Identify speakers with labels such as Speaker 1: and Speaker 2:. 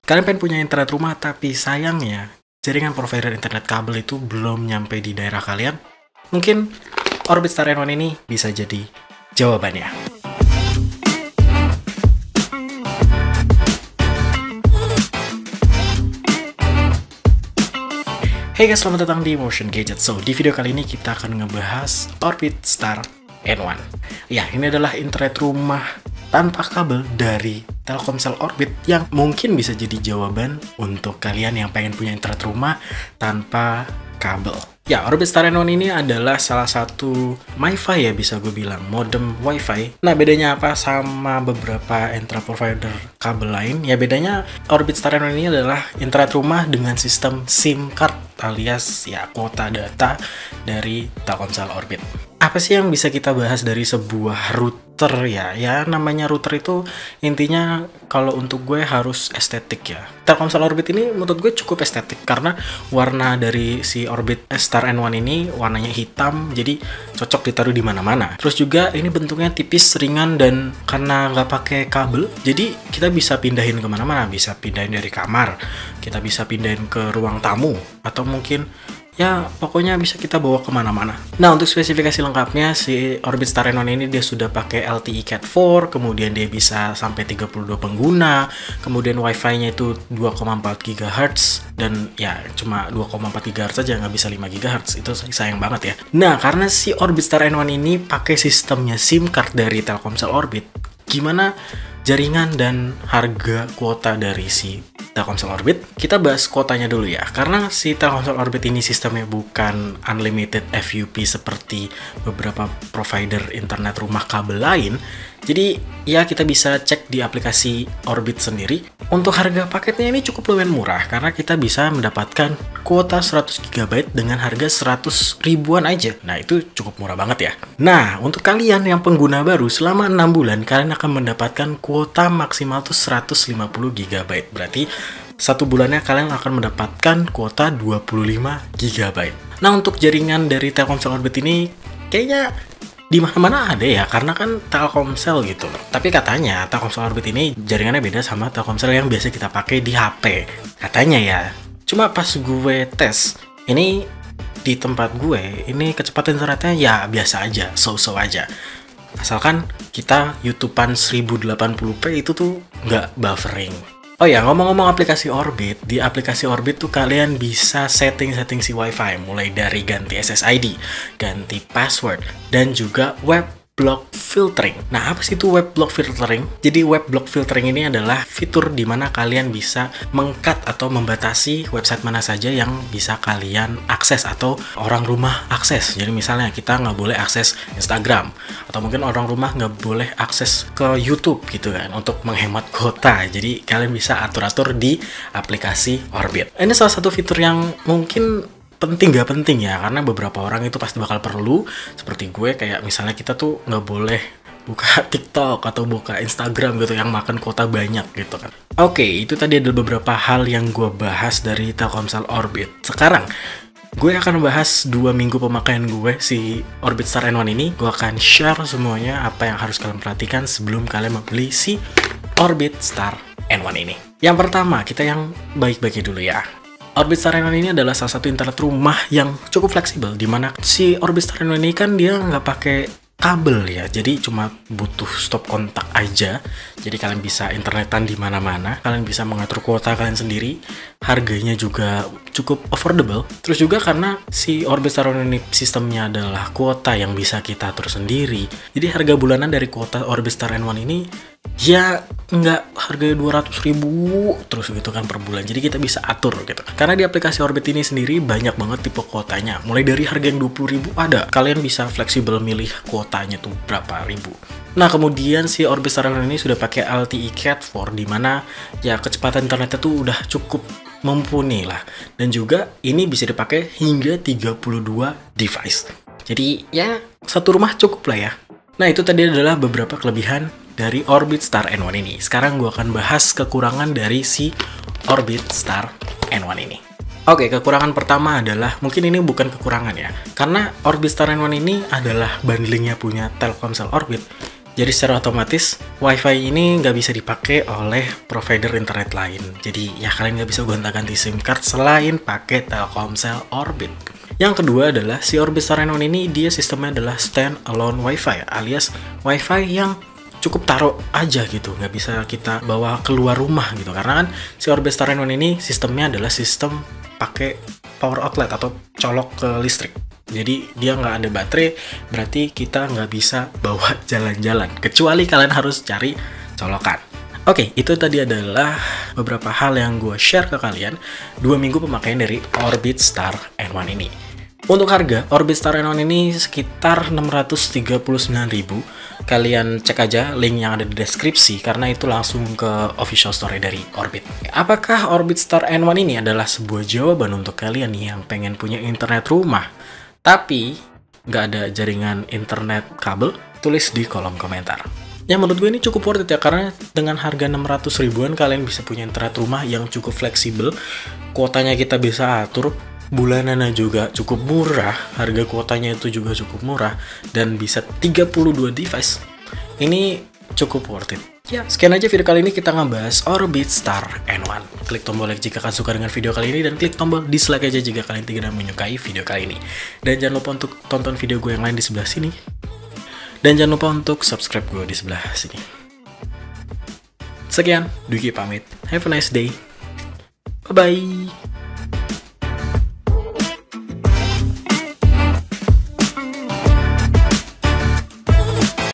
Speaker 1: Kalian pengen punya internet rumah tapi sayangnya jaringan provider internet kabel itu belum nyampe di daerah kalian? Mungkin Orbit Star N1 ini bisa jadi jawabannya. Hey guys, selamat datang di Motion Gadget. So, di video kali ini kita akan ngebahas Orbit Star N1. Ya, ini adalah internet rumah tanpa kabel dari Telkomsel Orbit yang mungkin bisa jadi jawaban untuk kalian yang pengen punya internet rumah tanpa kabel. Ya, Orbit Star N1 ini adalah salah satu MiFi ya, bisa gue bilang, modem Wi-Fi. Nah, bedanya apa sama beberapa internet provider kabel lain? Ya, bedanya Orbit Star N1 ini adalah internet rumah dengan sistem SIM card alias ya kuota data dari Telkomsel Orbit. Apa sih yang bisa kita bahas dari sebuah router ya? Ya namanya router itu intinya kalau untuk gue harus estetik ya. Telkomsel Orbit ini menurut gue cukup estetik karena warna dari si Orbit Star N1 ini warnanya hitam, jadi cocok ditaruh di mana-mana. Terus juga ini bentuknya tipis, ringan, dan karena nggak pakai kabel, jadi kita bisa pindahin kemana-mana. Bisa pindahin dari kamar, kita bisa pindahin ke ruang tamu, atau mungkin ya pokoknya bisa kita bawa kemana-mana. Nah, untuk spesifikasi lengkapnya si Orbit Star N1 ini dia sudah pakai LTE Cat 4, kemudian dia bisa sampai 32 pengguna, kemudian Wi-Fi-nya itu 2,4 GHz, dan ya cuma 2,4 GHz saja, nggak bisa 5 GHz, itu sayang banget ya. Nah, karena si Orbit Star N1 ini pakai sistemnya SIM card dari Telkomsel Orbit, gimana jaringan dan harga kuota dari si Telkomsel Orbit? Kita bahas kuotanya dulu ya, karena si Telkomsel Orbit ini sistemnya bukan unlimited FUP seperti beberapa provider internet rumah kabel lain. Jadi ya kita bisa cek di aplikasi Orbit sendiri. Untuk harga paketnya ini cukup lumayan murah karena kita bisa mendapatkan kuota 100 GB dengan harga 100 ribuan aja. Nah, itu cukup murah banget ya. Nah, untuk kalian yang pengguna baru selama 6 bulan kalian akan mendapatkan kuota maksimal tuh 150 GB. Berarti satu bulannya kalian akan mendapatkan kuota 25 GB. Nah, untuk jaringan dari Telkomsel Orbit ini kayaknya di mana-mana ada ya, karena kan Telkomsel gitu. Tapi katanya Telkomsel Orbit ini jaringannya beda sama Telkomsel yang biasa kita pakai di HP. Katanya ya. Cuma pas gue tes, ini di tempat gue, ini kecepatan internetnya ya biasa aja, so-so aja. Asalkan kita YouTubean 1080p itu tuh nggak buffering. Oh ya, ngomong-ngomong aplikasi Orbit, di aplikasi Orbit tuh kalian bisa setting-setting si Wi-Fi, mulai dari ganti SSID, ganti password, dan juga web block filtering. Nah, apa sih itu web block filtering? Jadi web block filtering ini adalah fitur di mana kalian bisa meng-cut atau membatasi website mana saja yang bisa kalian akses atau orang rumah akses. Jadi misalnya kita nggak boleh akses Instagram, atau mungkin orang rumah nggak boleh akses ke YouTube gitu kan, untuk menghemat kuota. Jadi kalian bisa atur-atur di aplikasi Orbit. Ini salah satu fitur yang mungkin penting gak penting ya, karena beberapa orang itu pasti bakal perlu. Seperti gue, kayak misalnya kita tuh nggak boleh buka TikTok atau buka Instagram gitu yang makan kuota banyak gitu kan. Oke, itu tadi adalah beberapa hal yang gue bahas dari Telkomsel Orbit. Sekarang gue akan bahas 2 minggu pemakaian gue si Orbit Star N1 ini. Gue akan share semuanya apa yang harus kalian perhatikan sebelum kalian membeli si Orbit Star N1 ini. Yang pertama, kita yang baik-baiknya dulu ya. Orbit Star N1 ini adalah salah satu internet rumah yang cukup fleksibel, dimana si Orbit Star N1 ini kan dia nggak pakai kabel ya, jadi cuma butuh stop kontak aja. Jadi kalian bisa internetan di mana-mana, kalian bisa mengatur kuota kalian sendiri, harganya juga cukup affordable. Terus juga karena si Orbit Star N1 ini sistemnya adalah kuota yang bisa kita atur sendiri, jadi harga bulanan dari kuota Orbit Star N1 ini ya nggak harganya 200 ribu terus gitu kan per bulan. Jadi kita bisa atur gitu. Karena di aplikasi Orbit ini sendiri banyak banget tipe kuotanya. Mulai dari harga yang 20 ribu ada. Kalian bisa fleksibel milih kuotanya tuh berapa ribu. Nah, kemudian si Orbit Star N1 ini sudah pakai LTE Cat 4, dimana ya kecepatan internetnya tuh udah cukup mumpuni lah. Dan juga ini bisa dipakai hingga 32 device. Jadi ya satu rumah cukup lah ya. Nah, itu tadi adalah beberapa kelebihan dari Orbit Star N1 ini. Sekarang gue akan bahas kekurangan dari si Orbit Star N1 ini. Oke, kekurangan pertama adalah, mungkin ini bukan kekurangan ya, karena Orbit Star N1 ini adalah bundlingnya punya Telkomsel Orbit. Jadi secara otomatis WiFi ini nggak bisa dipakai oleh provider internet lain. Jadi ya kalian nggak bisa gonta-ganti SIM card selain pakai Telkomsel Orbit. Yang kedua adalah si Orbit Star N1 ini dia sistemnya adalah stand alone WiFi alias WiFi yang cukup taruh aja gitu, nggak bisa kita bawa keluar rumah gitu. Karena kan si Orbit Star N1 ini sistemnya adalah sistem pakai power outlet atau colok ke listrik. Jadi dia nggak ada baterai, berarti kita nggak bisa bawa jalan-jalan. Kecuali kalian harus cari colokan. Oke, itu tadi adalah beberapa hal yang gue share ke kalian 2 minggu pemakaian dari Orbit Star N1 ini. Untuk harga, Orbit Star N1 ini sekitar 639.000. Kalian cek aja link yang ada di deskripsi, karena itu langsung ke official store dari Orbit. Apakah Orbit Star N1 ini adalah sebuah jawaban untuk kalian yang pengen punya internet rumah tapi nggak ada jaringan internet kabel? Tulis di kolom komentar. Ya menurut gue ini cukup worth it ya, karena dengan harga 600 ribuan kalian bisa punya internet rumah yang cukup fleksibel. Kuotanya kita bisa atur, bulanannya juga cukup murah, harga kuotanya itu juga cukup murah, dan bisa 32 device. Ini cukup worth it. Ya, sekian aja video kali ini, kita ngebahas Orbit Star N1. Klik tombol like jika kalian suka dengan video kali ini, dan klik tombol dislike aja jika kalian tidak menyukai video kali ini. Dan jangan lupa untuk tonton video gue yang lain di sebelah sini. Dan jangan lupa untuk subscribe gue di sebelah sini. Sekian, Dwiki pamit. Have a nice day. Bye-bye.